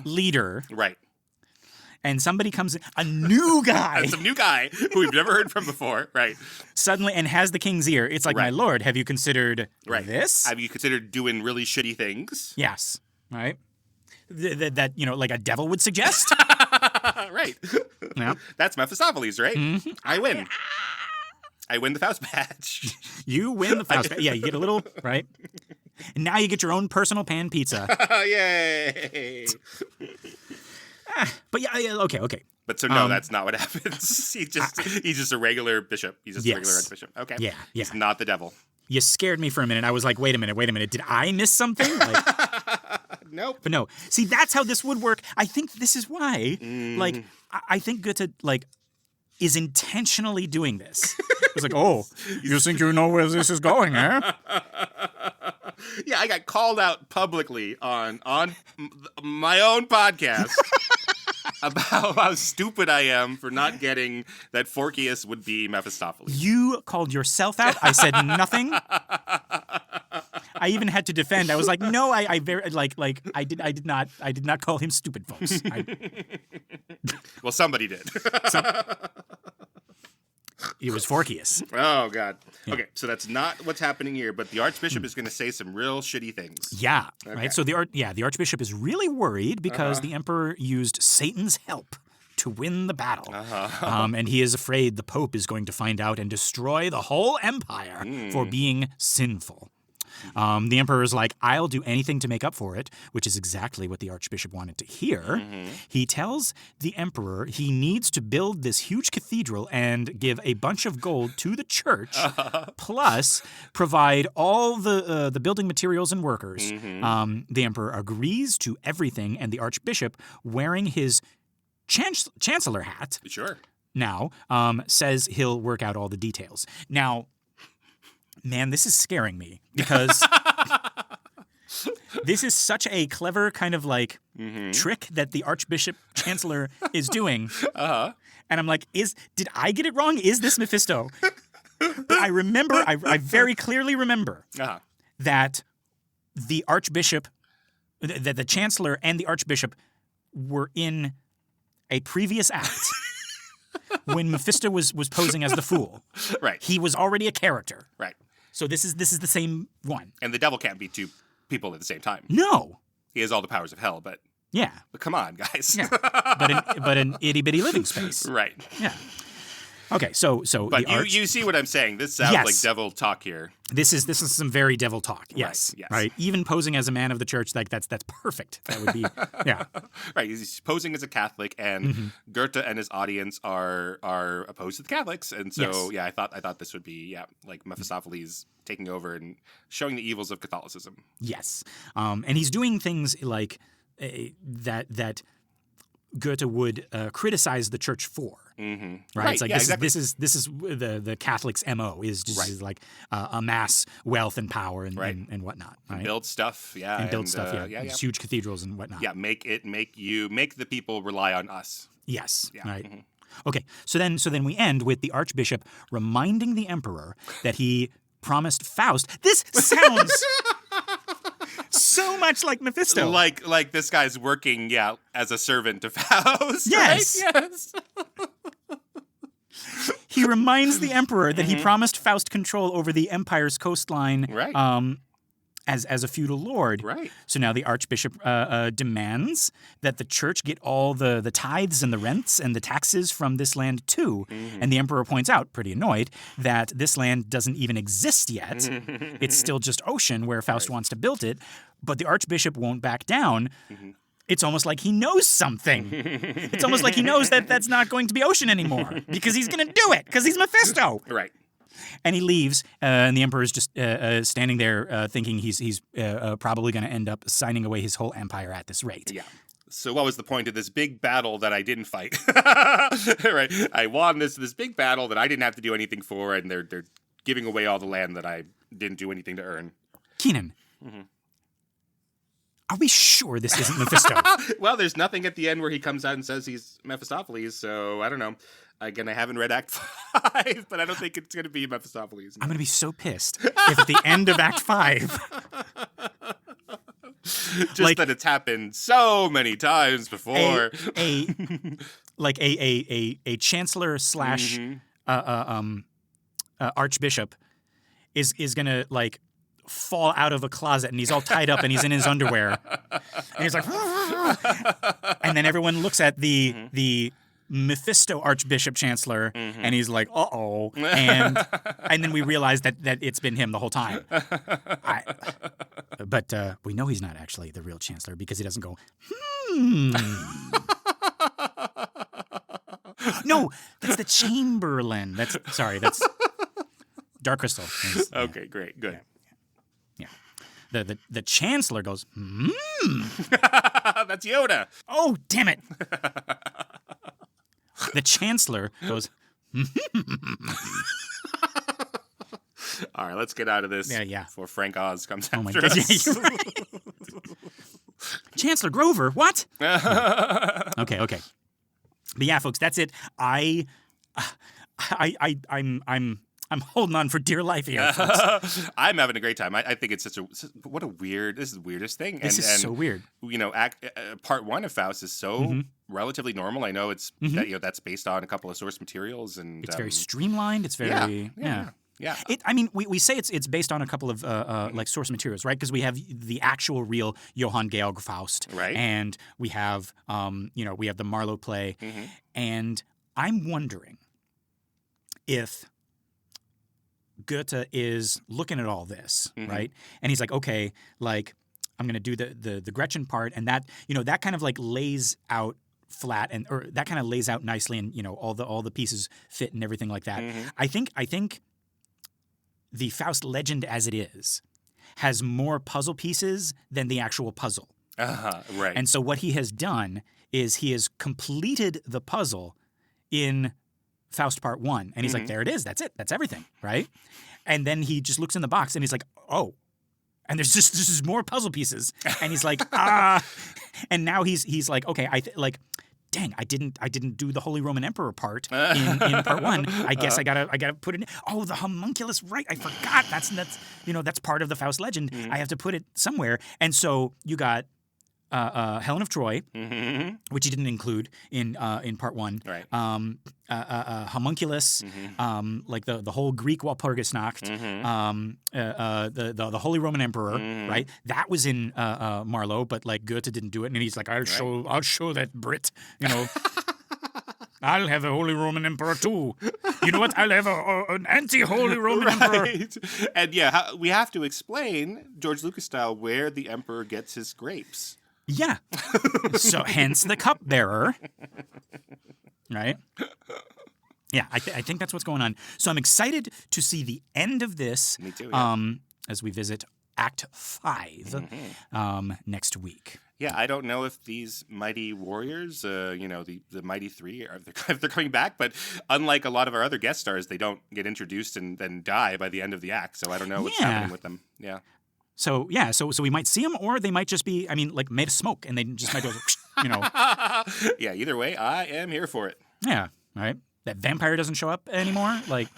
leader. Right. And somebody comes in, a new guy. Some new guy who we've never heard from before, right? Suddenly, and has the king's ear. It's like, my lord, have you considered this? Have you considered doing really shitty things? Yes. Right? That, like a devil would suggest? Right. Yeah. That's Mephistopheles, right? Mm-hmm. I win. I win the Faust badge. You win the Faust badge. Yeah, you get a little, right? And now you get your own personal pan pizza. Yay! But yeah, okay. But so no, that's not what happens. He's just a regular bishop. He's just a regular archbishop. Okay. Yeah. He's not the devil. You scared me for a minute. I was like, wait a minute. Did I miss something? Nope. But no. See, that's how this would work. I think this is why, I think Goethe, is intentionally doing this. It's like, oh, you think you know where this is going, eh? Yeah, I got called out publicly on my own podcast about how stupid I am for not getting that Phorcys would be Mephistopheles. You called yourself out. I said nothing. I even had to defend. I was like, no, I did not call him stupid, folks. Well, somebody did. It was Phorcys. Oh, God. Yeah. Okay, so that's not what's happening here, but the Archbishop is going to say some real shitty things. Yeah, okay. Right? So the Archbishop is really worried because the Emperor used Satan's help to win the battle. And he is afraid the Pope is going to find out and destroy the whole empire for being sinful. The Emperor is like, I'll do anything to make up for it, which is exactly what the Archbishop wanted to hear. Mm-hmm. He tells the Emperor he needs to build this huge cathedral and give a bunch of gold to the church, plus provide all the building materials and workers. Mm-hmm. The Emperor agrees to everything, and the Archbishop, wearing his chancellor hat, now says he'll work out all the details. Now, man, this is scaring me because this is such a clever kind of trick that the Archbishop Chancellor is doing. And I'm like, did I get it wrong? Is this Mephisto? But I remember, I very clearly remember that the Archbishop, that the Chancellor and the Archbishop were in a previous act. When Mephisto was posing as the fool. Right. He was already a character. Right. So this is the same one. And the devil can't be two people at the same time. No. He has all the powers of hell, but come on, guys. Yeah. But an itty bitty living space. Right. Yeah. Okay, so but you see what I'm saying? This sounds like devil talk here. This is some very devil talk. Yes. Right. Yes. Right. Even posing as a man of the church, that's perfect. That would be Right. He's posing as a Catholic, and Goethe and his audience are opposed to the Catholics, and so I thought this would be like Mephistopheles taking over and showing the evils of Catholicism. Yes. And he's doing things like that Goethe would criticize the church for. Mm-hmm. Right? It's like this is the Catholic's MO is just like amass wealth and power and whatnot. Right? Build stuff, These huge cathedrals and whatnot. Yeah, make the people rely on us. Yes. Yeah. Right. Mm-hmm. Okay. So then we end with the Archbishop reminding the Emperor that he promised Faust. This sounds so much like Mephisto. Like this guy's working, as a servant to Faust. Yes. Right? Yes. He reminds the Emperor that he promised Faust control over the empire's coastline. Right. as a feudal lord. Right. So now the archbishop demands that the church get all the tithes and the rents and the taxes from this land too. And the emperor points out, pretty annoyed, that this land doesn't even exist yet. It's still just ocean where Faust wants to build it. But the archbishop won't back down. It's almost like he knows something. It's almost like he knows that that's not going to be ocean anymore because he's going to do it because he's Mephisto. Right. And he leaves, and the emperor's just standing there thinking he's probably going to end up signing away his whole empire at this rate. Yeah. So what was the point of this big battle that I didn't fight? Right. I won this big battle that I didn't have to do anything for, and they're giving away all the land that I didn't do anything to earn. Keenan. Are we sure this isn't Mephisto? Well, there's nothing at the end where he comes out and says he's Mephistopheles, so I don't know. Again, I haven't read Act 5, but I don't think it's going to be Mephistopheles. I'm going to be so pissed if at the end of Act 5... Just that it's happened so many times before. A chancellor slash archbishop is going to, like, fall out of a closet and he's all tied up and he's in his underwear. And he's like... And then everyone looks at the Mephisto Archbishop Chancellor, and he's like, uh-oh. And then we realize that it's been him the whole time. But we know he's not actually the real Chancellor because he doesn't go, No, that's the Chamberlain. That's Dark Crystal. Okay, great, good. Yeah. The Chancellor goes, That's Yoda. Oh, damn it. The Chancellor goes, All right, let's get out of this before Frank Oz comes after us. Yeah, you're right. Chancellor Grover, what? Okay. But yeah, folks, that's it. I'm holding on for dear life here, folks. I'm having a great time. I think it's this is the weirdest thing. This is so weird. You know, part 1 of Faust is so relatively normal. I know it's that's based on a couple of source materials, and it's very streamlined. It's very yeah. We say it's based on a couple of like source materials, right? Because we have the actual real Johann Georg Faust, right? And we have we have the Marlowe play, and I'm wondering if Goethe is looking at all this, right? And he's like, okay, like I'm going to do the Gretchen part, and that that kind of like lays out flat, or that kind of lays out nicely, and all the pieces fit and everything like that. I think the Faust legend as it is has more puzzle pieces than the actual puzzle. Right. And so what he has done is he has completed the puzzle in Faust Part 1. And he's like, there it is. That's it. That's everything. Right? And then he just looks in the box and he's like, oh. And there's just more puzzle pieces. And he's like, And now he's like, okay, dang, I didn't do the Holy Roman Emperor part in Part 1. I guess I gotta put it in. Oh, the homunculus, right? I forgot. That's part of the Faust legend. I have to put it somewhere. And so you got Helen of Troy, which he didn't include in Part 1. Right. Homunculus, like the whole Greek Walpurgisnacht, the Holy Roman Emperor, right? That was in Marlowe, but like Goethe didn't do it, and he's like, I'll show that Brit, I'll have a Holy Roman Emperor too. You know what? I'll have an anti-Holy Roman Emperor. And we have to explain George Lucas style where the Emperor gets his grapes. Yeah. So hence the cupbearer. Right? Yeah, I think that's what's going on. So I'm excited to see the end of this. Me too, yeah. As we visit Act 5 next week. Yeah, I don't know if these mighty warriors, the mighty three, if they're coming back. But unlike a lot of our other guest stars, they don't get introduced and then die by the end of the act. So I don't know what's happening with them. Yeah. So we might see them, or they might just be, like made of smoke, and they just might go, Yeah, either way, I am here for it. Yeah, right. That vampire doesn't show up anymore, like,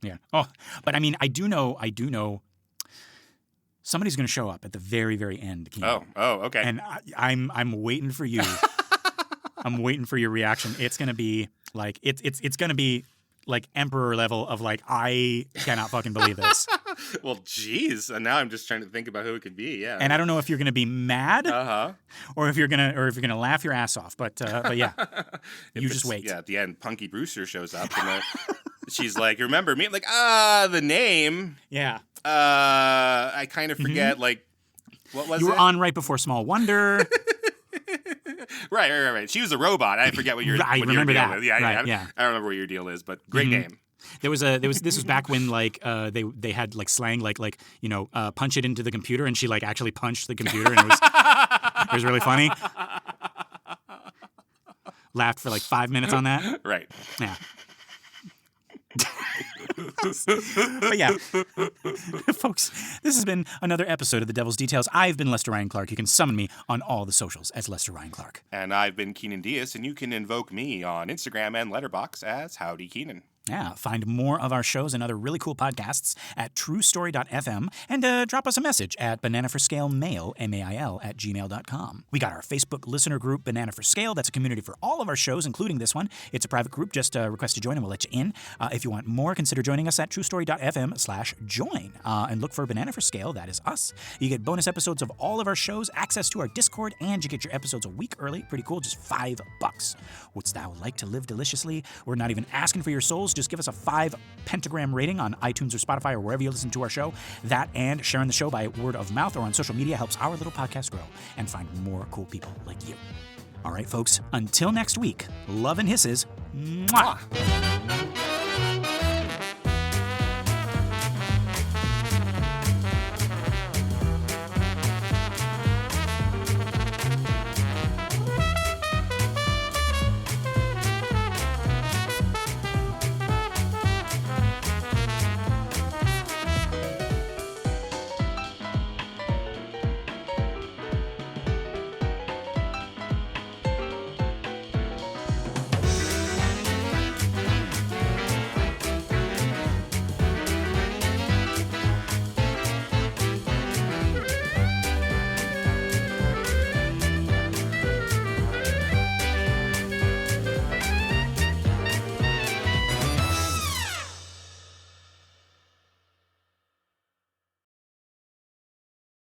yeah. Oh, but I do know. Somebody's going to show up at the very, very end. Oh, okay. And I'm waiting for you. I'm waiting for your reaction. It's going to be like it's going to be like Emperor level of like, I cannot fucking believe this. Well, geez. And now I'm just trying to think about who it could be. Yeah. And I don't know if you're going to be mad or if you're going to laugh your ass off. But yeah, you just wait. Yeah. At the end, Punky Brewster shows up and she's like, "Remember me?" I'm like, the name. Yeah. I kind of forget. Like, what was it? You were on right before Small Wonder. Right. She was a robot. I forget what your I what remember your deal that. is. Yeah. Right, I don't remember what your deal is, but great name. This was back when like they had like slang like punch it into the computer, and she like actually punched the computer, and it was really funny. Laughed for like 5 minutes on that. Right. Yeah. But yeah, folks, this has been another episode of The Devil's Details. I've been Lester Ryan Clark. You can summon me on all the socials as Lester Ryan Clark. And I've been Keenan Diaz, and you can invoke me on Instagram and Letterboxd as Howdy Keenan. Yeah, find more of our shows and other really cool podcasts at truestory.fm and drop us a message at bananaforscalemail, M-A-I-L, @gmail.com. We got our Facebook listener group, Banana for Scale. That's a community for all of our shows, including this one. It's a private group. Just request to join and we'll let you in. If you want more, consider joining us at truestory.fm/join. And look for Banana for Scale. That is us. You get bonus episodes of all of our shows, access to our Discord, and you get your episodes a week early. Pretty cool. Just $5. Wouldst thou like to live deliciously? We're not even asking for your souls. Just give us a 5 pentagram rating on iTunes or Spotify or wherever you listen to our show. That and sharing the show by word of mouth or on social media helps our little podcast grow and find more cool people like you. All right, folks, until next week, love and hisses. Mwah!